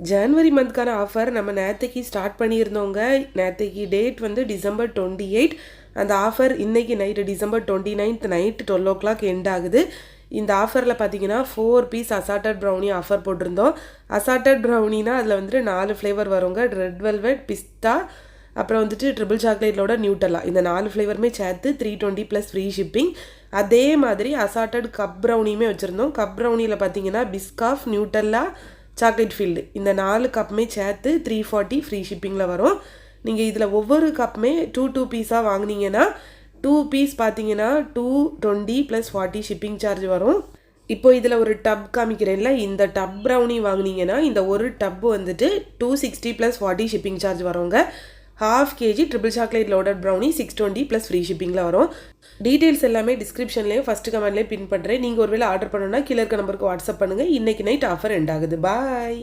ஜனவரி மந்த்க்கான offer நம்ம நேற்றுக்கு start பண்ணியிருந்தோங்க. நேற்றுக்கு டேட் வந்து December 28. அந்த ஆஃபர் இன்றைக்கி night December 29th night 12 o'clock end ஆகுது. இந்த ஆஃபரில் பார்த்தீங்கன்னா 4 பீஸ் அசார்டட் ப்ரௌனி ஆஃபர் போட்டிருந்தோம். அசார்டட் ப்ரௌனினா அதில் வந்துட்டு 4 ஃப்ளேவர் வருங்க. ரெட் வெல்வெட், பிஸ்தா, அப்புறம் வந்துட்டு ட்ரிபிள் சாக்லேட்டோட நியூட்டல்லா. இந்த 4 ஃப்ளேவருமே சேர்த்து 320 + ஃப்ரீ ஷிப்பிங். அதே மாதிரி அசார்டட் கப் ப்ரௌனியுமே வச்சுருந்தோம். கப் ப்ரௌனியில் பார்த்தீங்கன்னா பிஸ்காஃப், நியூட்டல்லா, சாக்லேட் ஃபீல்டு இந்த 4 கப்புமே சேர்த்து 340 ஃப்ரீ ஷிப்பிங்கில் வரும். நீங்கள் இதில் ஒவ்வொரு கப்புமே 2 பீஸாக வாங்கினீங்கன்னா 2 பீஸ் பார்த்தீங்கன்னா 220 + 40 ஷிப்பிங் சார்ஜ் வரும். இப்போ இதில் ஒரு டப் காமிக்கிறேன்ல, இந்த டப் ப்ரௌனி வாங்கினீங்கன்னா இந்த ஒரு டப் வந்துட்டு 260 + 40 ஷிப்பிங் சார்ஜ் வருங்க. 1/2 kg triple chocolate loaded brownie 620 + free ஷிப்பிங்கில் வரும். டீட்டெயில்ஸ் எல்லாமே டிஸ்கிரிப்ஷன்லேயும் ஃபஸ்ட்டு கமெண்ட்லேயே பின் பண்ணுறேன். நீங்கள் ஒருவேளை ஆர்டர் பண்ணணும்னா கீழே இருக்க நம்பருக்கு வாட்ஸ்அப் பண்ணுங்கள். இன்றைக்கி நைட் ஆஃபர் எண்ட் ஆகுது. பாய்.